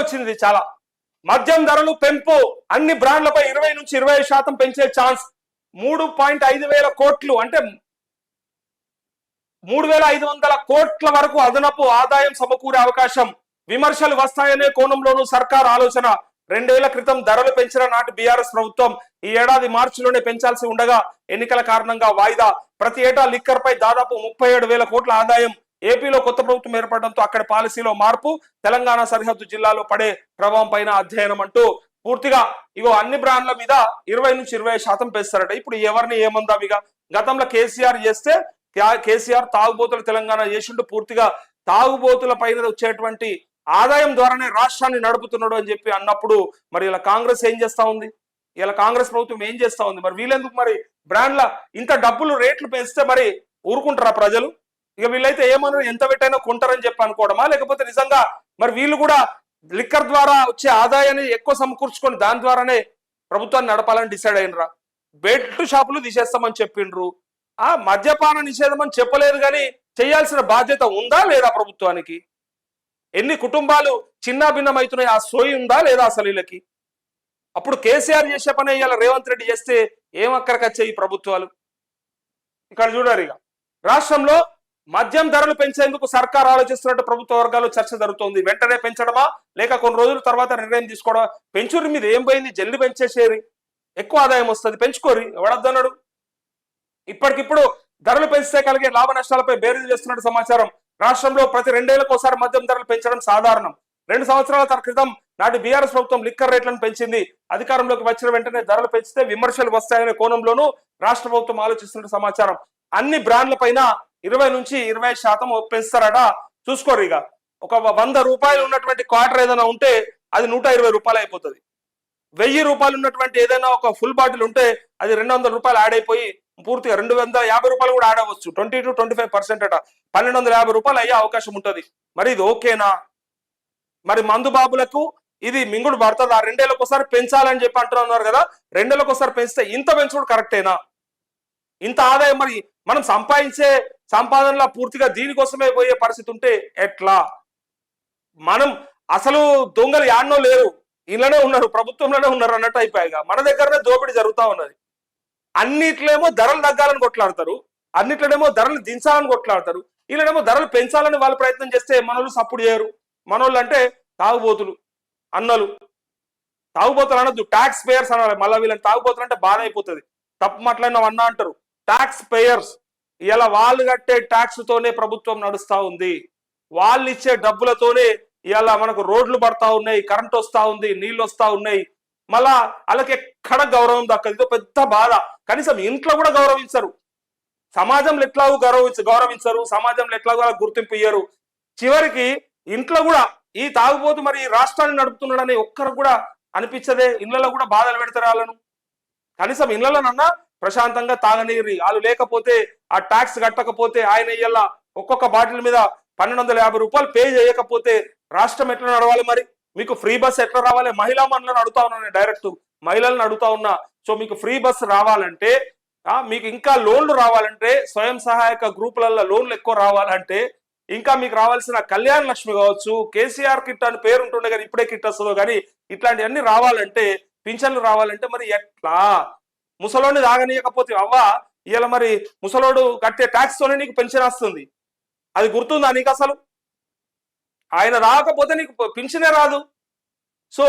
వచ్చింది చాలా. మద్యం ధరలు పెంపు, అన్ని బ్రాండ్లపై 20 నుంచి 25% పెంచే ఛాన్స్. 3.5 వేల కోట్లు అంటే 3,500 కోట్ల వరకు అదనపు ఆదాయం సమకూరే అవకాశం. విమర్శలు వస్తాయనే కోణంలోనూ సర్కార్ ఆలోచన. 2 ఏళ్ల క్రితం ధరలు పెంచిన నాటి బీఆర్ఎస్ ప్రభుత్వం ఈ ఏడాది మార్చిలోనే పెంచాల్సి ఉండగా ఎన్నికల కారణంగా వాయిదా. ప్రతి ఏటా లిక్కర్ పై దాదాపు 37,000 కోట్ల ఆదాయం. ఏపీలో కొత్త ప్రభుత్వం ఏర్పడడంతో అక్కడ పాలసీలో మార్పు. తెలంగాణ సరిహద్దు జిల్లాలో పడే ప్రభావం పైన అధ్యయనం అంటూ పూర్తిగా ఇగో అన్ని బ్రాండ్ల మీద 20 నుంచి 25% పెంచుతారట. ఇప్పుడు ఎవరిని ఏమందాం? ఇక గతంలో కేసీఆర్ చేస్తే కేసీఆర్ తాగుబోతుల తెలంగాణ చేసిండు. పూర్తిగా తాగుబోతుల పైన వచ్చేటువంటి ఆదాయం ద్వారానే రాష్ట్రాన్ని నడుపుతున్నాడు అని చెప్పి అన్నప్పుడు మరి ఇలా కాంగ్రెస్ ఏం చేస్తా ఉంది? ఇలా కాంగ్రెస్ ప్రభుత్వం ఏం చేస్తా ఉంది? మరి వీళ్ళెందుకు మరి బ్రాండ్ల ఇంత డబ్బులు రేట్లు పెంచితే మరి ఊరుకుంటారా ప్రజలు? ఇక వీళ్ళైతే ఏమన్నా ఎంత పెట్టైనా కొంటారని చెప్పి అనుకోవడమా, లేకపోతే నిజంగా మరి వీళ్ళు కూడా లిక్కర్ ద్వారా వచ్చే ఆదాయాన్ని ఎక్కువ సమకూర్చుకొని దాని ద్వారానే ప్రభుత్వాన్ని నడపాలని డిసైడ్ అయినరా? బెడ్ షాపులు తీసేస్తామని చెప్పిండ్రు, మద్యపాన నిషేధం అని చెప్పలేదు, కానీ చేయాల్సిన బాధ్యత ఉందా లేదా ప్రభుత్వానికి? ఎన్ని కుటుంబాలు చిన్న భిన్నమవుతున్నాయి, ఆ సోయి ఉందా లేదా అసలు వీళ్ళకి? అప్పుడు కేసీఆర్ చేసే పని ఇవాళ రేవంత్ రెడ్డి చేస్తే ఏం అక్కడికి వచ్చాయి ఈ ప్రభుత్వాలు? ఇక్కడ చూడారు. ఇక రాష్ట్రంలో మద్యం ధరలు పెంచేందుకు సర్కార్ ఆలోచిస్తున్నట్టు ప్రభుత్వ వర్గాల్లో చర్చ జరుగుతోంది. వెంటనే పెంచడమా లేక కొన్ని రోజుల తర్వాత నిర్ణయం తీసుకోవడమా? పెంచురి మీద ఏం పోయింది? జల్లి పెంచేసేరి, ఎక్కువ ఆదాయం వస్తుంది, పెంచుకోరి, ఎవడద్దన్నాడు? ఇప్పటికిప్పుడు ధరలు పెంచితే కలిగే లాభ నష్టాలపై బేరీజు చేస్తున్నట్టు సమాచారం. రాష్ట్రంలో ప్రతి 2 ఏళ్లకు ఒకసారి మద్యం ధరలు పెంచడం సాధారణం. 2 సంవత్సరాల క్రితం నాటి బీఆర్ఎస్ ప్రభుత్వం లిక్కర్ రేట్లను పెంచింది. అధికారంలోకి వచ్చిన వెంటనే ధరలు పెంచితే విమర్శలు వస్తాయనే కోణంలోనూ రాష్ట్ర ప్రభుత్వం ఆలోచిస్తున్నట్టు సమాచారం. అన్ని బ్రాండ్ల పైన 20 నుంచి 25% పెంచుతారట. చూసుకోరు. ఇక ఒక 100 రూపాయలు ఉన్నటువంటి క్వార్టర్ ఏదైనా ఉంటే అది 120 రూపాయలు అయిపోతుంది. 1000 రూపాయలు ఉన్నటువంటి ఏదైనా ఒక ఫుల్ బాటిల్ ఉంటే అది 200 రూపాయలు యాడ్ అయిపోయి పూర్తిగా 250 రూపాయలు కూడా యాడ్ అవ్వచ్చు. 20 to 25% అట 1250 రూపాయలు అయ్యే అవకాశం ఉంటుంది. మరి ఇది ఓకేనా? మరి మందు బాబులకు ఇది మింగుడు పడుతుంది. ఆ 2 ఏళ్ళకి ఒకసారి పెంచాలని చెప్పి అంటున్నారు కదా, 2 ఏళ్ళకి ఒకసారి పెంచితే ఇంత పెంచుడు కరెక్టేనా? ఇంత ఆదాయం మరి మనం సంపాదించే సంపాదనలో పూర్తిగా దీనికోసమే పోయే పరిస్థితి ఉంటే ఎట్లా? మనం అసలు దొంగలు యాడ్నో లేరు, ఇళ్ళనే ఉన్నారు, ప్రభుత్వంలోనే ఉన్నారు అన్నట్టు అయిపోయాయిగా. మన దగ్గరనే దోపిడీ జరుగుతూ ఉన్నది. అన్నిట్లేమో ధరలు తగ్గాలని కొట్లాడతారు, అన్నిట్లోనేమో ధరలు దించాలని కొట్లాడతారు. వీళ్ళనేమో ధరలు పెంచాలని వాళ్ళు ప్రయత్నం చేస్తే మనోళ్ళు సపోర్ట్ చేయరు. మనోళ్ళు అంటే తాగుబోతులు అన్నలు, తాగుబోతులు అనొద్దు, ట్యాక్స్ పేయర్స్ అనాలి. మళ్ళీ వీళ్ళని తాగుబోతులు అంటే బాధ అయిపోతుంది. తప్పు మాట్లాడిన అన్నా అంటారు. ట్యాక్స్ పేయర్స్, ఇలా వాళ్ళు కట్టే ట్యాక్స్ తోనే ప్రభుత్వం నడుస్తా ఉంది. వాళ్ళు ఇచ్చే డబ్బులతోనే ఇలా మనకు రోడ్లు పడతా ఉన్నాయి, కరెంట్ వస్తా ఉంది, నీళ్ళు వస్తా ఉన్నాయి. మళ్ళా వాళ్ళకి ఎక్కడ గౌరవం దక్కదు. ఇదో పెద్ద బాధ. కనీసం ఇంట్లో కూడా గౌరవించరు, సమాజంలో ఎట్లాగూ గౌరవించరు, సమాజంలో ఎట్లాగో గుర్తింపు ఇయ్యరు. చివరికి ఇంట్లో కూడా ఈ తాగుబోతు మరి రాష్ట్రాన్ని నడుపుతున్నాడని ఒక్కరు కూడా అనిపించదే. ఇళ్లలో కూడా బాధలు పెడతారు వాళ్ళను. కనీసం ఇళ్లలోనన్నా ప్రశాంతంగా తాగనీరు. వాళ్ళు లేకపోతే ఆ ట్యాక్స్ కట్టకపోతే ఆయన ఇయ్యాల ఒక్కొక్క బాటిల్ మీద 1250 రూపాయలు పే చేయకపోతే రాష్ట్రం ఎట్లా నడవాలి? మరి మీకు ఫ్రీ బస్ ఎట్లా రావాలి? మహిళా మనులను అడుగుతా ఉన్నా, నేను డైరెక్ట్ మహిళలను అడుగుతా ఉన్నా. సో మీకు ఫ్రీ బస్ రావాలంటే, మీకు ఇంకా లోన్లు రావాలంటే, స్వయం సహాయక గ్రూపులలో లోన్లు ఎక్కువ రావాలంటే, ఇంకా మీకు రావాల్సిన కళ్యాణ లక్ష్మి కావచ్చు, కేసీఆర్ కిట్ అని పేరు ఉంటుండే కానీ ఇప్పుడే కిట్ వస్తుందో కానీ ఇట్లాంటివన్నీ రావాలంటే, పింఛన్లు రావాలంటే మరి ఎట్లా? ముసలోడిని తాగనీయకపోతే అవ్వా ఇలా మరి ముసలోడు కట్టే ట్యాక్స్ తోనే నీకు పెన్షన్ వస్తుంది. అది గుర్తుందా నీకు? అసలు ఆయన రాకపోతే నీకు పింఛనే రాదు. సో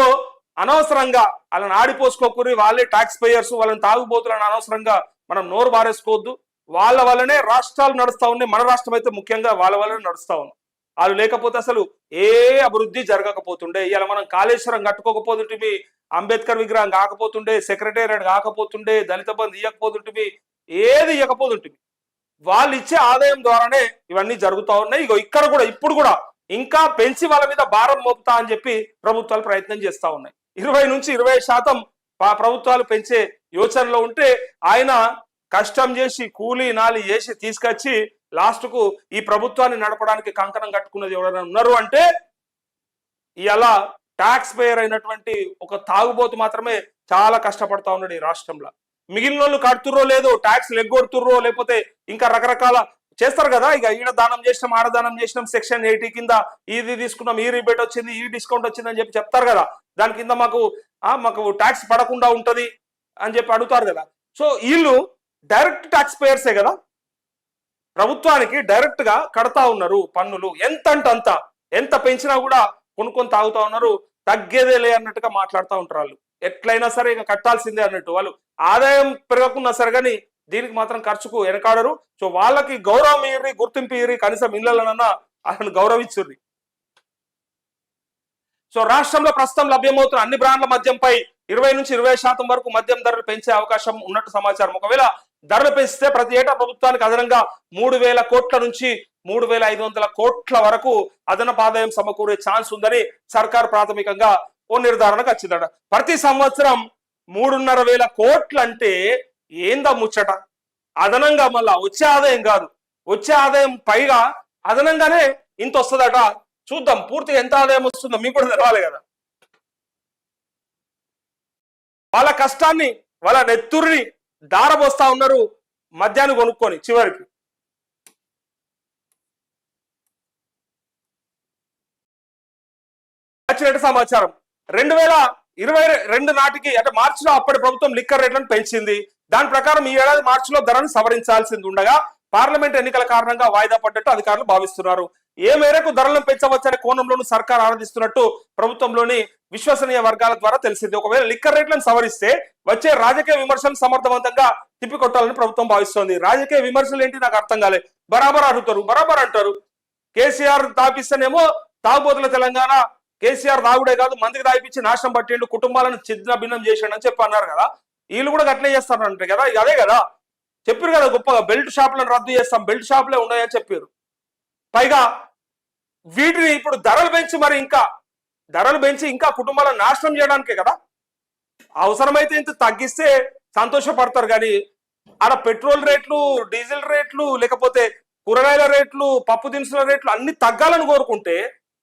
అనవసరంగా వాళ్ళని ఆడిపోసుకోకూరి, వాళ్ళే ట్యాక్స్ పేయర్స్, వాళ్ళని తాగుబోతులను అనవసరంగా మనం నోరు బారేసుకోవద్దు. వాళ్ళ వల్లనే రాష్ట్రాలు నడుస్తా ఉన్నాయి. మన రాష్ట్రం అయితే ముఖ్యంగా వాళ్ళ వల్లనే నడుస్తా ఉంది. వాళ్ళు లేకపోతే అసలు ఏ అభివృద్ధి జరగకపోతుండే. ఇలా మనం కాళేశ్వరం కట్టుకోకపోతుంటే, అంబేద్కర్ విగ్రహం కాకపోతుండే, సెక్రటేరియట్ కాకపోతుండే, దళిత బంధు ఇవ్వకపోతుంటే, ఏది ఇవ్వకపోతుంటే, వాళ్ళు ఇచ్చే ఆదాయం ద్వారానే ఇవన్నీ జరుగుతూ ఉన్నాయి. ఇగో ఇక్కడ కూడా ఇప్పుడు కూడా ఇంకా పెంచి వాళ్ళ మీద భారం మోపుతా అని చెప్పి ప్రభుత్వాలు ప్రయత్నం చేస్తా ఉన్నాయి. 20 నుంచి 25% ప్రభుత్వాలు పెంచే యోచనలో ఉంటే ఆయన కష్టం చేసి కూలీ నాలి చేసి తీసుకొచ్చి లాస్ట్ కు ఈ ప్రభుత్వాన్ని నడపడానికి కంకణం కట్టుకున్నది ఎవరైనా ఉన్నారు అంటే ఇలా ట్యాక్స్ పేయర్ అయినటువంటి ఒక తాగుబోతు మాత్రమే చాలా కష్టపడతా ఉన్నాడు ఈ రాష్ట్రంలో. మిగిలిన వాళ్ళు కడుతుర్రో లేదో, ట్యాక్స్ ఎగ్గొడుతుర్రో, లేకపోతే ఇంకా రకరకాల చేస్తారు కదా, ఇక ఈడ దానం చేసినాం ఆడ దానం చేసినాం సెక్షన్ 80 కింద ఇది తీసుకున్నాం, ఈ రిబేట్ వచ్చింది, ఈ డిస్కౌంట్ వచ్చింది అని చెప్పి చెప్తారు కదా, దాని కింద మాకు ట్యాక్స్ పడకుండా ఉంటది అని చెప్పి అడుగుతారు కదా. సో వీళ్ళు డైరెక్ట్ ట్యాక్స్ పేయర్సే కదా, ప్రభుత్వానికి డైరెక్ట్ గా కడతా ఉన్నారు పన్నులు, ఎంత అంటే అంత, ఎంత పెంచినా కూడా కొనుక్కొని తాగుతా ఉన్నారు, తగ్గేదేలే అన్నట్టుగా మాట్లాడుతూ ఉంటారు వాళ్ళు. ఎట్లయినా సరే ఇక కట్టాల్సిందే అన్నట్టు, వాళ్ళు ఆదాయం పెరగకున్నా సరే కానీ దీనికి మాత్రం ఖర్చుకు వెనకాడరు. సో వాళ్ళకి గౌరవం ఇయ్యి, గుర్తింపు ఇయ్యి, కనీసం ఇళ్లలోనన్నా వాళ్ళని గౌరవించుర్రి. సో రాష్ట్రంలో ప్రస్తుతం లభ్యమవుతున్న అన్ని బ్రాండ్ల మద్యంపై 20 నుంచి 20% వరకు మద్యం ధరలు పెంచే అవకాశం ఉన్నట్టు సమాచారం. ఒకవేళ ధరలు పెంచితే ప్రతి ఏటా ప్రభుత్వానికి అదనంగా 3,000 కోట్ల నుంచి 3,500 కోట్ల వరకు అదనపు ఆదాయం సమకూరే ఛాన్స్ ఉందని సర్కార్ ప్రాథమికంగా ఓ నిర్ధారణకు వచ్చిందట. ప్రతి సంవత్సరం 3,500 కోట్లు అంటే ఏందా ముచ్చట, అదనంగా మళ్ళా వచ్చే ఆదాయం కాదు, వచ్చే ఆదాయం పైగా అదనంగానే ఇంత వస్తుందట. చూద్దాం పూర్తిగా ఎంత ఆదాయం వస్తుందో మీకు కూడా తెలవాలి కదా. వాళ్ళ కష్టాన్ని వాళ్ళ నెత్తురిని దారబోస్తా ఉన్నారు మద్యాన్ని కొనుక్కొని. చివరికి వచ్చినట్టు సమాచారం 2022 నాటికి అంటే మార్చిలో అప్పటి ప్రభుత్వం లిక్కర్ రేట్లను పెంచింది. దాని ప్రకారం ఈ ఏడాది మార్చిలో ధరను సవరించాల్సింది ఉండగా పార్లమెంట్ ఎన్నికల కారణంగా వాయిదా పడ్డట్టు అధికారులు భావిస్తున్నారు. ఏ మేరకు ధరలను పెంచవచ్చనే కోణంలోనూ సర్కార్ ఆనందిస్తున్నట్టు ప్రభుత్వంలోని విశ్వసనీయ వర్గాల ద్వారా తెలిసింది. ఒకవేళ లిక్కర్ రేట్లను సవరిస్తే వచ్చే రాజకీయ విమర్శలు సమర్థవంతంగా తిప్పికొట్టాలని ప్రభుత్వం భావిస్తోంది. రాజకీయ విమర్శలు ఏంటి నాకు అర్థం కాలే. బరాబర్ అడుగుతారు, బరాబర్ అంటారు. కేసీఆర్ తాపిస్తేనేమో తాగుబోతుల తెలంగాణ, కేసీఆర్ తాగుడే కాదు మందికి తాగిపించి నాశనం పట్టిండు, కుటుంబాలను చిన్న భిన్నం చేసాడు అని చెప్పి అన్నారు కదా. వీళ్ళు కూడా అట్లే చేస్తారంటే కదా, అదే కదా చెప్పారు కదా గొప్పగా, బెల్ట్ షాపులను రద్దు చేస్తాం, బెల్ట్ షాపులే ఉన్నాయని చెప్పారు. పైగా వీటిని ఇప్పుడు ధరలు పెంచి ఇంకా కుటుంబాలను నాశనం చేయడానికే కదా. అవసరమైతే ఇంత తగ్గిస్తే సంతోషపడతారు కానీ ఆడ పెట్రోల్ రేట్లు, డీజిల్ రేట్లు, లేకపోతే కూరగాయల రేట్లు, పప్పు దినుసుల రేట్లు అన్ని తగ్గాలని కోరుకుంటే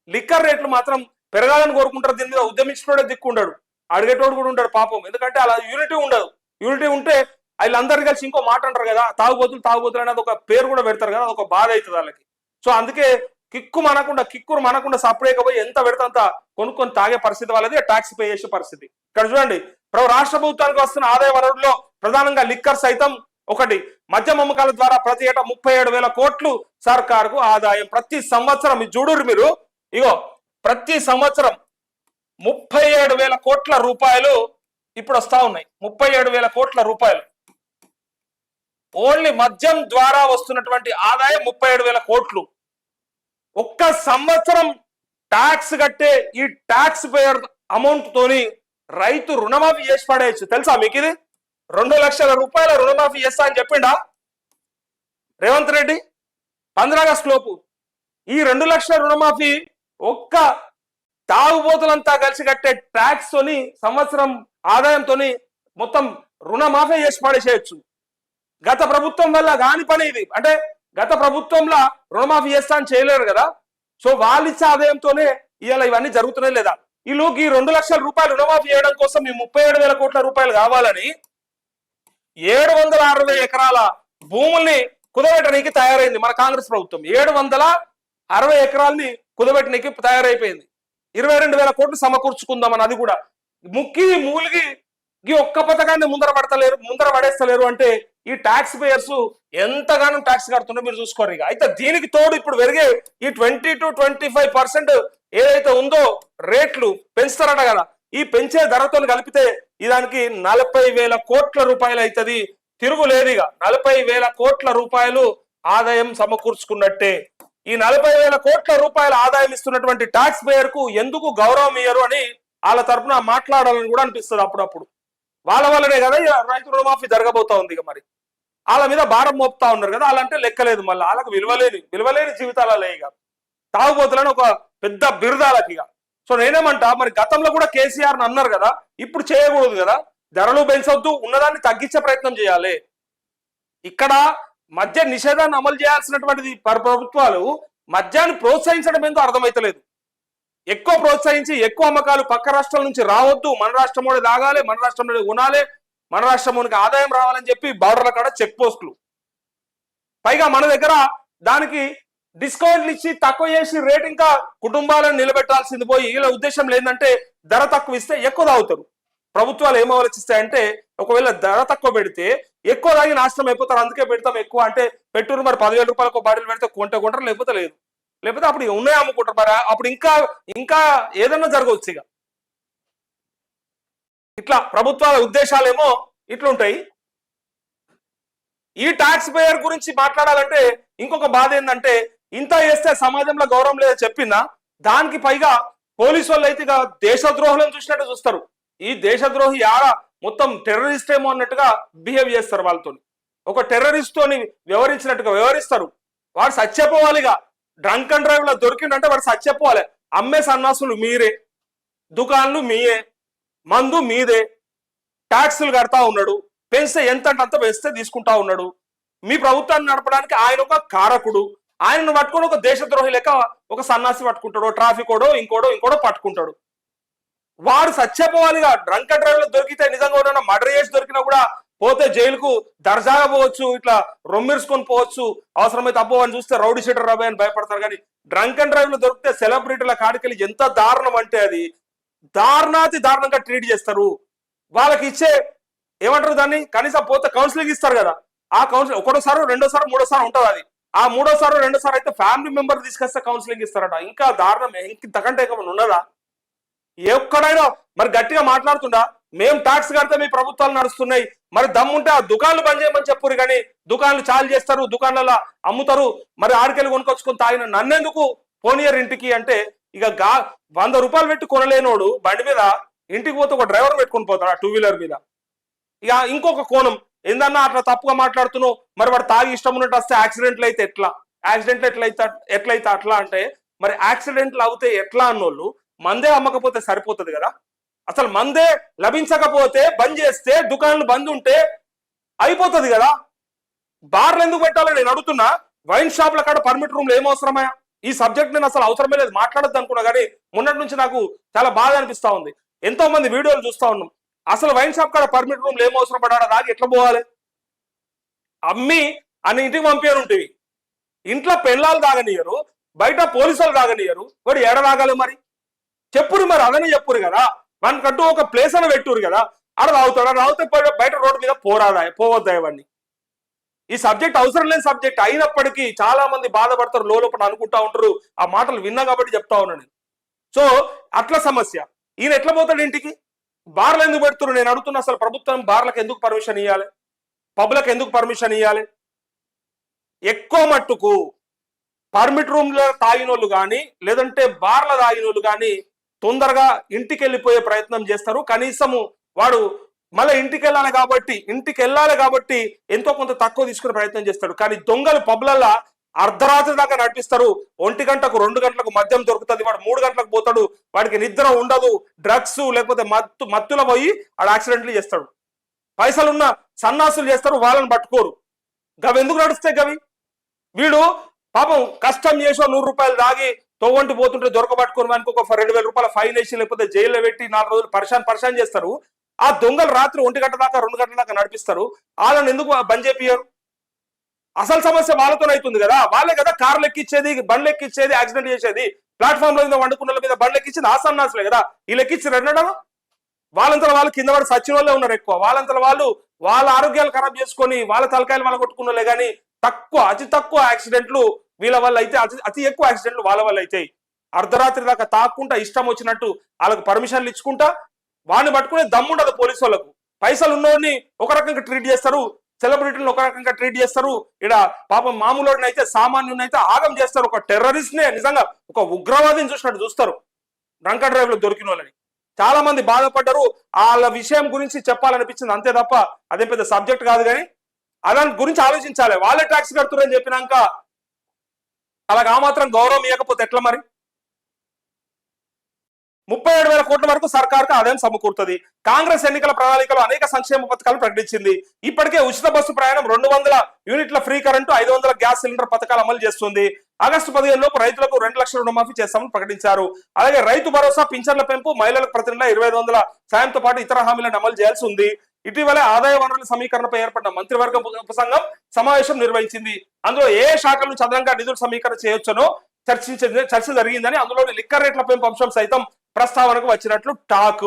లిక్కర్ రేట్లు మాత్రం పెరగాలని కోరుకుంటారు. దీని మీద ఉద్యమించినోడే దిక్కుండాడు, అడిగేటోడు కూడా ఉంటాడు పాపం. ఎందుకంటే అలా యూనిటీ ఉండదు. యూనిటీ ఉంటే వీళ్ళందరూ కలిసి ఇంకో మాట అంటారు కదా, తాగుబోతులు అనేది ఒక పేరు కూడా పెడతారు కదా, అదొక బాధ అవుతుంది వాళ్ళకి. సో అందుకే కిక్కురు మనకుండా సపరేట్గా పోయి ఎంత పెడితే అంత కొనుక్కొని తాగే పరిస్థితి వాళ్ళది, ట్యాక్స్ పే చేసే పరిస్థితి. ఇక్కడ చూడండి, రాష్ట్ర ప్రభుత్వానికి వస్తున్న ఆదాయ వనరుల్లో ప్రధానంగా లిక్కర్ సైతం ఒకటి. మద్యం అమ్మకాల ద్వారా ప్రతి ఏటా 37,000 కోట్లు సర్కారుకు ఆదాయం. ప్రతి సంవత్సరం చూడురు మీరు, ఇగో ప్రతి సంవత్సరం 37,000 కోట్ల రూపాయలు ఇప్పుడు వస్తా ఉన్నాయి. 37,000 కోట్ల రూపాయలు ఓన్లీ మద్యం ద్వారా వస్తున్నటువంటి ఆదాయం 37,000 కోట్లు. ఒక్క సంవత్సరం ట్యాక్స్ కట్టే ఈ ట్యాక్స్ పేయర్ అమౌంట్ తోని రైతు రుణమాఫీ చేసి పడేయచ్చు. తెలుసా మీకు ఇది? 2 లక్షల రూపాయల రుణమాఫీ చేస్తా అని చెప్పిండా రేవంత్ రెడ్డి 15 ఆగస్టు లోపు. ఈ 2 లక్షల రుణమాఫీ ఒక్క తాగుబోతులంతా కలిసి కట్టే ట్యాక్స్ తోని సంవత్సరం ఆదాయంతోని మొత్తం రుణమాఫీ చేసి పడేసేయచ్చు. గత ప్రభుత్వం వల్ల కాని పని ఇది. అంటే గత ప్రభుత్వంలో రుణమాఫీ చేస్తా అని చేయలేరు కదా. సో వాళ్ళు ఇచ్చే ఆదాయంతోనే ఇవాళ ఇవన్నీ జరుగుతున్నాయి లేదా. వీళ్ళకి ఈ 2 లక్షల రూపాయలు రుణమాఫీ చేయడం కోసం ఈ 37,000 కోట్ల రూపాయలు కావాలని 760 ఎకరాల భూముల్ని కుదబెట్టడానికి తయారైంది మన కాంగ్రెస్ ప్రభుత్వం. 760 ఎకరాలని కుదబెట్టడానికి తయారైపోయింది. 22,000 కోట్లు సమకూర్చుకుందామని. అది కూడా మూలిగి ఈ ఒక్క పథకాన్ని ముందర పడేస్తలేరు అంటే ఈ ట్యాక్స్ పేయర్స్ ఎంతగానో ట్యాక్స్ కడుతుందో మీరు చూసుకోరు. ఇక అయితే దీనికి తోడు ఇప్పుడు పెరిగే ఈ 20 to 25% ఏదైతే ఉందో రేట్లు పెంచుతారట కదా, ఈ పెంచే ధరతో కలిపితే దానికి 40,000 కోట్ల రూపాయలు అవుతుంది. తిరుగులేదు. ఇక 40,000 కోట్ల రూపాయలు ఆదాయం సమకూర్చుకున్నట్టే. ఈ 40,000 కోట్ల రూపాయల ఆదాయం ఇస్తున్నటువంటి ట్యాక్స్ పేయర్ కు ఎందుకు గౌరవం ఇయ్యరు అని వాళ్ళ తరఫున మాట్లాడాలని కూడా అనిపిస్తుంది అప్పుడప్పుడు. వాళ్ళ వల్లనే కదా రైతు రుణమాఫీ జరగబోతా ఉంది. ఇక మరి వాళ్ళ మీద భారం మోపుతా ఉన్నారు కదా, వాళ్ళంటే లెక్కలేదు. మళ్ళీ వాళ్ళకు విలువలేని జీవితాలే. ఇక తాగుబోతులని ఒక పెద్ద బిరుదాలకి. ఇక సో నేనేమంటా, మరి గతంలో కూడా కేసీఆర్ అన్నారు కదా, ఇప్పుడు చేయకూడదు కదా, ధరలు పెంచొద్దు, ఉన్నదాన్ని తగ్గించే ప్రయత్నం చేయాలి. ఇక్కడ మద్య నిషేధాన్ని అమలు చేయాల్సినటువంటిది ప్రభుత్వాలు మద్యాన్ని ప్రోత్సహించడం ఏందో అర్థమైతలేదు. ఎక్కువ ప్రోత్సహించి ఎక్కువ అమ్మకాలు పక్క రాష్ట్రాల నుంచి రావద్దు, మన రాష్ట్రంలోనే తాగాలి, మన రాష్ట్రంలోనే కొనాలి, మన రాష్ట్రంలోనికి ఆదాయం రావాలని చెప్పి బార్డర్ల కాడ చెక్ పోస్టులు. పైగా మన దగ్గర దానికి డిస్కౌంట్లు ఇచ్చి తక్కువ చేసి రేట్ ఇంకా కుటుంబాలను నిలబెట్టాల్సింది పోయి వీళ్ళ ఉద్దేశం ఏంటంటే ధర తక్కువ ఇస్తే ఎక్కువ తాగుతారు. ప్రభుత్వాలు ఏం ఆలోచిస్తాయంటే ఒకవేళ ధర తక్కువ పెడితే ఎక్కువ తాగి నాశనం అయిపోతారు, అందుకే పెడతాం ఎక్కువ అంటే పెట్టురు. మరి 10,000 రూపాయలకు బాటిల్ పెడితే కొంటారు, లేకపోతే లేదు, లేకపోతే అప్పుడు ఉన్నాయి అమ్ముకుంటారు. మరి అప్పుడు ఇంకా ఇంకా ఏదన్నా జరగవచ్చు. ఇక ఇట్లా ప్రభుత్వాల ఉద్దేశాలేమో ఇట్లుంటాయి. ఈ ట్యాక్స్ పేయర్ గురించి మాట్లాడాలంటే ఇంకొక బాధ ఏంటంటే ఇంత చేస్తే సమాజంలో గౌరవం లేదో చెప్పిందా, దానికి పైగా పోలీసు వాళ్ళు అయితే ఇక దేశద్రోహులను చూసినట్టు చూస్తారు. ఈ దేశద్రోహి ఆడ మొత్తం టెర్రరిస్ట్ ఏమో అన్నట్టుగా బిహేవ్ చేస్తారు. వాళ్ళతో ఒక టెర్రరిస్ట్ తోని వ్యవహరించినట్టుగా వ్యవహరిస్తారు. వాడు సత్యపోవాలిగా. డ్రంక్ అండ్ డ్రైవ్ లో దొరికిందంటే వాడు సత్యపోవాలి. అమ్మే సన్నాసులు మీరే, దుకాన్లు మీయే, మందు మీదే, ట్యాక్సులు కడతా ఉన్నాడు, పెంచితే ఎంత అంత పెంచితే తీసుకుంటా ఉన్నాడు. మీ ప్రభుత్వాన్ని నడపడానికి ఆయన ఒక కారకుడు. ఆయనను పట్టుకొని ఒక దేశద్రోహి లెక్క ఒక సన్నాసి పట్టుకుంటాడు, ట్రాఫిక్ ఓడో ఇంకోడో పట్టుకుంటాడు. వాడు సత్యపోవాలిగా. డ్రంక్ అండ్ డ్రైవ్ లో దొరికితే నిజంగా కూడా మర్డర్ చేసి దొరికినా కూడా పోతే జైలుకు దర్జాగా పోవచ్చు, ఇట్లా రొమ్మిర్చుకొని పోవచ్చు. అవసరమైతే అబ్బో అని చూస్తే రౌడీ షీటర్ రాబోయ్ అని భయపడతారు. కానీ డ్రంక్ అండ్ డ్రైవ్ లో దొరికితే సెలబ్రిటీల కాడికెళ్ళి ఎంత దారుణం అంటే అది దారుణాతి దారుణంగా ట్రీట్ చేస్తారు. వాళ్ళకి ఇచ్చే ఏమంటారు దాన్ని, కనీసం పోతే కౌన్సిలింగ్ ఇస్తారు కదా, ఆ కౌన్సిలింగ్ ఒకటోసారి రెండోసారి మూడోసారి ఉంటుంది. అది ఆ మూడోసారి రెండోసారి అయితే ఫ్యామిలీ మెంబర్ తీసుకొస్తే కౌన్సిలింగ్ ఇస్తారట. ఇంకా దారుణం ఇంతకంటే ఏమైనా ఉన్నదా? ఎక్కడైనా మరి గట్టిగా మాట్లాడుతుండా మేము ట్యాక్స్ కడితే మీ ప్రభుత్వాలు నడుస్తున్నాయి, మరి దమ్ముంటే ఆ దుకాణాలు బంద్ చేయమని చెప్పురు. కానీ దుకాణాలు చాలు చేస్తారు, దుకాణాలలో అమ్ముతారు. మరి ఆడికెళ్ళి కొనుకొచ్చుకొని తాగిన నన్నెందుకు పోనీయర్ ఇంటికి అంటే ఇక 100 రూపాయలు పెట్టి కొనలేనోడు బండి మీద ఇంటికి పోతే ఒక డ్రైవర్ పెట్టుకొని పోతాడు ఆ 2 వీలర్ మీద. ఇక ఇంకొక కోణం ఏందన్నా అట్లా తప్పుగా మాట్లాడుతున్నావు, మరి వాడు తాగి ఇష్టం ఉన్నట్టు వస్తే యాక్సిడెంట్లు అయితే ఎట్లా, యాక్సిడెంట్లు ఎట్లయితే అట్లా అంటే మరి యాక్సిడెంట్లు అవుతే ఎట్లా అన్నోళ్ళు మందే అమ్మకపోతే సరిపోతుంది కదా. అసలు మందే లభించకపోతే బంద్ చేస్తే దుకాణాలు బంద్ ఉంటే అయిపోతుంది కదా. బార్లు ఎందుకు పెట్టాలని నేను అడుగుతున్నా. వైన్ షాప్ల కాడ పర్మిట్ రూమ్లు ఏమవసరమా? ఈ సబ్జెక్ట్ నేను అసలు అవసరమే లేదు, మాట్లాడద్దు అనుకున్నా. కానీ మొన్నటి నుంచి నాకు చాలా బాధ అనిపిస్తా ఉంది. ఎంతో మంది వీడియోలు చూస్తా ఉన్నాం. అసలు వైన్ షాప్ కాడ పర్మిట్ రూమ్లు ఏమవసరం పడాడా? దాకా ఎట్లా పోవాలి? అమ్మి అని ఇంటికి పంపేరు ఉంటుంది. ఇంట్లో పెళ్ళాలు తాగనియరు, బయట పోలీసులు తాగనియరు. వాడు ఏడ తాగాలి మరి? చెప్పురు, మరి అదని చెప్పురు కదా. మనకంటూ ఒక ప్లేస్ అని పెట్టురు కదా, ఆడ తాగుతాడు. తాగితే బయట రోడ్డు మీద పోవద్దా ఇవన్నీ. ఈ సబ్జెక్ట్ అవసరం లేని సబ్జెక్ట్ అయినప్పటికీ చాలా మంది బాధపడతారు, లోపల అనుకుంటా ఉంటారు. ఆ మాటలు విన్నా కాబట్టి చెప్తా ఉన్నాను నేను. సో అట్లా సమస్య. ఈయన ఎట్లా పోతాడు ఇంటికి? బార్లు ఎందుకు పెడుతున్నారు నేను అడుగుతున్నా. అసలు ప్రభుత్వం బార్లకు ఎందుకు పర్మిషన్ ఇవ్వాలి? పబ్లకు ఎందుకు పర్మిషన్ ఇవ్వాలి? ఎక్కువ మట్టుకు పర్మిట్ రూమ్లో తాగినోళ్ళు కానీ లేదంటే బార్ల తాగినోళ్ళు కానీ తొందరగా ఇంటికి వెళ్ళిపోయే ప్రయత్నం చేస్తారు. కనీసము వాడు మళ్ళీ ఇంటికి వెళ్ళాలి కాబట్టి ఎంతో కొంత తక్కువ తీసుకునే ప్రయత్నం చేస్తాడు. కానీ దొంగలు పబ్లల్లా అర్ధరాత్రి దాకా నడిపిస్తారు. 1 గంటకు 2 గంటలకు మద్యం దొరుకుతుంది, వాడు 3 గంటలకు పోతాడు, వాడికి నిద్ర ఉండదు, డ్రగ్స్ లేకపోతే మత్తులో పోయి వాడు యాక్సిడెంట్లు చేస్తాడు. పైసలున్న సన్నాసులు చేస్తారు, వాళ్ళని పట్టుకోరు. గవి ఎందుకు నడుస్తాయి గవి? వీడు పాపం కష్టం చేసో 100 రూపాయలు దాగి తొవ్వంటి పోతుంటే దొరకబట్టుకుని వానికి ఒక 2,000 రూపాయల ఫైన్ వేసి లేకపోతే జైల్లో పెట్టి 4 రోజులు పరిశాన్ చేస్తారు. ఆ దొంగలు రాత్రి 1 గంట దాకా 2 గంటల దాకా నడిపిస్తారు. వాళ్ళని ఎందుకు బంద్ చేపియరు? అసలు సమస్య వాళ్ళతో అవుతుంది కదా. వాళ్ళే కదా కార్లు ఎక్కిచ్చేది, బండ్లు ఎక్కిచ్చేది, యాక్సిడెంట్ చేసేది. ప్లాట్ఫామ్ లో మీద వండుకున్న మీద బండ్లు ఎక్కించేది ఆ సన్నాసులే కదా. వీళ్ళు ఎక్కిచ్చారు ఎన్నడం? వాళ్ళంతా వాళ్ళు కింద పడి సచ్చిన వాళ్ళే ఉన్నారు ఎక్కువ. వాళ్ళంతా వాళ్ళు వాళ్ళ ఆరోగ్యాలు ఖరాబ్ చేసుకొని వాళ్ళ తలకాయలు వాళ్ళ కొట్టుకున్నలే. కానీ అతి తక్కువ యాక్సిడెంట్లు వీళ్ళ వల్ల అయితే, అతి ఎక్కువ యాక్సిడెంట్లు వాళ్ళ వల్ల అవుతాయి. అర్ధరాత్రి దాకా తాక్కుంటా ఇష్టం వచ్చినట్టు వాళ్ళకు పర్మిషన్లు ఇచ్చుకుంటా వాడిని పట్టుకునే దమ్ముండదు పోలీసు వాళ్ళకు. పైసలు ఉన్నోడిని ఒక రకంగా ట్రీట్ చేస్తారు, సెలబ్రిటీలను ఒక రకంగా ట్రీట్ చేస్తారు. ఇక్కడ పాపం మామూలుడిని అయితే సామాన్యుని అయితే ఆగం చేస్తారు. ఒక టెర్రరిస్ట్ నే నిజంగా ఒక ఉగ్రవాదిని చూసినట్టు చూస్తారు డ్రంక్ అండ్ డ్రైవ్ లో దొరికిన వాళ్ళని. చాలా మంది బాధపడ్డారు. వాళ్ళ విషయం గురించి చెప్పాలనిపించింది అంతే తప్ప అదే పెద్ద సబ్జెక్ట్ కాదు. కానీ దాని గురించి ఆలోచించాలి. వాళ్ళే ట్యాక్స్ కడుతున్నారని చెప్పినాక అలాగ ఆ మాత్రం గౌరవం ఇవ్వకపోతే ఎట్లా మరి? 37,000 కోట్ల వరకు సర్కార్కు ఆదాయం సమకూరుతుంది. కాంగ్రెస్ ఎన్నికల ప్రణాళికలో అనేక సంక్షేమ పథకాలు ప్రకటించింది. ఇప్పటికే ఉచిత బస్సు ప్రయాణం, 200 యూనిట్ల ఫ్రీ కరెంటు, 500 గ్యాస్ సిలిండర్ పథకాలు అమలు చేస్తుంది. ఆగస్టు 15 లోపు రైతులకు 2 లక్షల రుణమాఫీ చేస్తామని ప్రకటించారు. అలాగే రైతు భరోసా, పింఛన్ల పెంపు, మహిళలకు ప్రతి నెల 2,500 సాయంతో పాటు ఇతర హామీలను అమలు చేయాల్సి ఉంది. ఇటీవలే ఆదాయ వనరుల సమీకరణపై ఏర్పడిన మంత్రివర్గ ఉపసంఘం సమావేశం నిర్వహించింది. అందులో ఏ శాఖల నుంచి అదనంగా నిధుల సమీకరణ చేయొచ్చనో చర్చ జరిగిందని, అందులోని లిక్కర్ రేట్ల పెంపు అంశం సైతం ప్రస్తావనకు వచ్చినట్లు టాక్.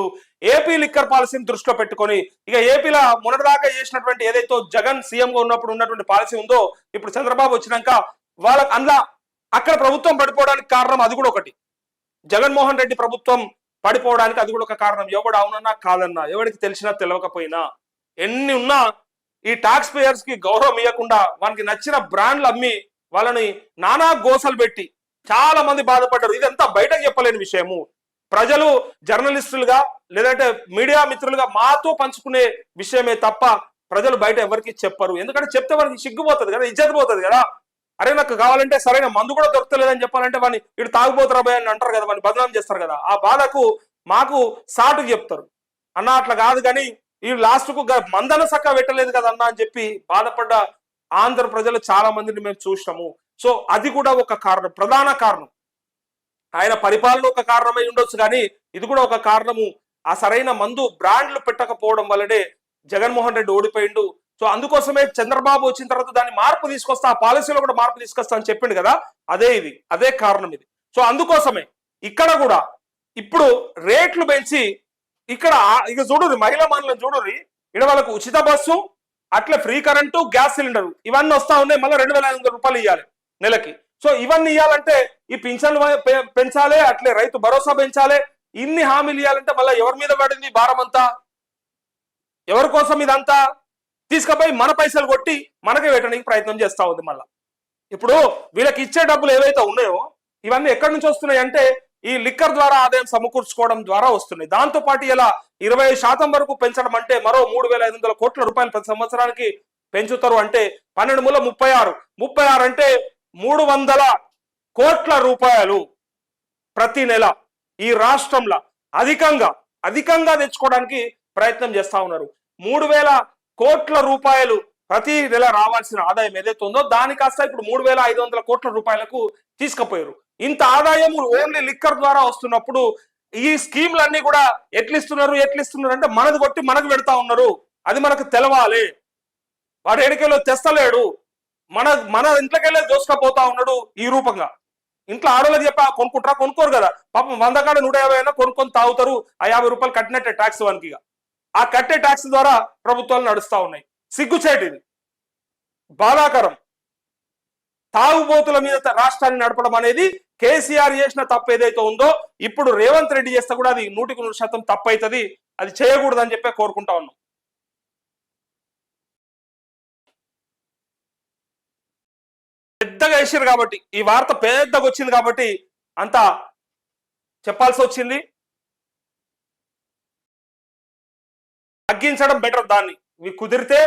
ఏపీ లిక్కర్ పాలసీని దృష్టిలో పెట్టుకొని ఇక ఏపీలో మొన్నటిదాకా చేసినటువంటి ఏదైతే జగన్ సీఎం గా ఉన్నప్పుడు ఉన్నటువంటి పాలసీ ఉందో, ఇప్పుడు చంద్రబాబు వచ్చినాక వాళ్ళకి అందులో అక్కడ ప్రభుత్వం పడిపోవడానికి కారణం అది కూడా ఒకటి. జగన్మోహన్ రెడ్డి ప్రభుత్వం పడిపోవడానికి అది కూడా ఒక కారణం. ఎవడు అవునన్నా కాదన్నా, ఎవరికి తెలిసినా తెలియకపోయినా, ఎన్ని ఉన్నా ఈ టాక్స్ పేయర్స్ కి గౌరవం ఇవ్వకుండా వానికి నచ్చిన బ్రాండ్లు అమ్మి వాళ్ళని నానా గోసలు పెట్టి చాలా మంది బాధపడ్డారు. ఇదంతా బయటకు చెప్పలేని విషయము. ప్రజలు జర్నలిస్టులుగా లేదంటే మీడియా మిత్రులుగా మాతో పంచుకునే విషయమే తప్ప ప్రజలు బయట ఎవరికి చెప్పరు. ఎందుకంటే చెప్తే వారికి సిగ్గుపోతుంది కదా, ఇజ్జత్ పోతుంది కదా. అరే నాకు కావాలంటే సరైన మందు కూడా దొరకలేదని చెప్పాలంటే వాడిని ఇటు తాగుపోతారా భయ అని అంటారు కదా, వాడిని బదనాం చేస్తారు కదా. ఆ బాధకు మాకు సాటుకు చెప్తారు అన్న, అట్లా కాదు కానీ ఈ లాస్ట్ కు మందన సక్క పెట్టలేదు కదా అన్న అని చెప్పి బాధపడ్డ ఆంధ్ర ప్రజలు చాలా మందిని మేము చూసినాము. సో అది కూడా ఒక కారణం, ప్రధాన కారణం. ఆయన పరిపాలన ఒక కారణమై ఉండొచ్చు కానీ ఇది కూడా ఒక కారణము. ఆ సరైన మందు బ్రాండ్లు పెట్టకపోవడం వల్లనే జగన్మోహన్ రెడ్డి ఓడిపోయిండు. సో అందుకోసమే చంద్రబాబు వచ్చిన తర్వాత దాన్ని మార్పు తీసుకొస్తా, ఆ పాలసీలో కూడా మార్పు తీసుకొస్తా అని చెప్పిండు కదా, అదే కారణం ఇది. సో అందుకోసమే ఇక్కడ కూడా ఇప్పుడు రేట్లు పెంచి ఇక్కడ ఇక చూడుర్రి, మహిళా మనులను చూడుర్రి, ఇక్కడ వాళ్ళకు ఉచిత బస్సు, అట్లా ఫ్రీ కరెంటు, గ్యాస్ సిలిండర్ ఇవన్నీ వస్తా ఉన్నాయి. మళ్ళీ 2,500 రూపాయలు ఇవ్వాలి నెలకి. సో ఇవన్నీ ఇవ్వాలంటే ఈ పింఛన్లు పెంచాలి, అట్లే రైతు భరోసా పెంచాలి, ఇన్ని హామీలు ఇవ్వాలంటే మళ్ళీ ఎవరి మీద పడింది భారం అంతా? ఎవరి కోసం ఇదంతా? తీసుకుపోయి మన పైసలు కొట్టి మనకే పెట్టడానికి ప్రయత్నం చేస్తా ఉంది. మళ్ళా ఇప్పుడు వీళ్ళకి ఇచ్చే డబ్బులు ఏవైతే ఉన్నాయో ఇవన్నీ ఎక్కడి నుంచి వస్తున్నాయి అంటే ఈ లిక్కర్ ద్వారా ఆదాయం సమకూర్చుకోవడం ద్వారా వస్తున్నాయి. దాంతో పాటు ఇలా 20% వరకు పెంచడం అంటే మరో 3,500 కోట్ల రూపాయలు ప్రతి సంవత్సరానికి పెంచుతారు. అంటే 12 మూల 36 అంటే 300 కోట్ల రూపాయలు ప్రతి నెల ఈ రాష్ట్రంలో అధికంగా తెచ్చుకోవడానికి ప్రయత్నం చేస్తా ఉన్నారు. 3,000 కోట్ల రూపాయలు ప్రతి నెల రావాల్సిన ఆదాయం ఏదైతే ఉందో దాని కాస్త ఇప్పుడు 3,500 కోట్ల రూపాయలకు తీసుకుపోయారు. ఇంత ఆదాయం ఓన్లీ లిక్కర్ ద్వారా వస్తున్నప్పుడు ఈ స్కీమ్లన్నీ కూడా ఎట్లిస్తున్నారు అంటే మనది కొట్టి మనకు పెడతా ఉన్నారు. అది మనకు తెలవాలి. వాడు ఎడికెళ్ళో తెస్తలేడు, మన ఇంట్లోకెళ్ళే దోసుకపోతా ఉన్నాడు ఈ రూపంగా. ఇంట్లో ఆడోళ్ళకి చెప్పి కొనుక్కుంటారా, కొనుక్కోరు కదా. పాపం 100 కాడ 150 అయినా కొనుక్కొని తాగుతారు. ఆ 50 రూపాయలు కట్టినట్టే ట్యాక్స్ వానికి. ఆ కట్టే ట్యాక్స్ ద్వారా ప్రభుత్వాలు నడుస్తా ఉన్నాయి. సిగ్గుచేటిది, బాధాకరం. తాగుబోతుల మీద రాష్ట్రాన్ని నడపడం అనేది కేసీఆర్ చేసిన తప్పు ఏదైతే ఉందో ఇప్పుడు రేవంత్ రెడ్డి చేస్తే కూడా అది 100% తప్పు అవుతుంది. అది చేయకూడదని చెప్పి కోరుకుంటా ఉన్నాం. పెద్దగా వేసారు కాబట్టి, ఈ వార్త పెద్దగా వచ్చింది కాబట్టి అంతా చెప్పాల్సి వచ్చింది. తగ్గించడం బెటర్. దాన్ని కుదిరితే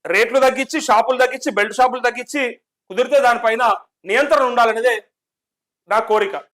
రేట్లు తగ్గించి, షాపులు తగ్గించి, బెల్ట్ షాపులు తగ్గించి, కుదిరితే దానిపైన నియంత్రణ ఉండాలనేదే నా కోరిక.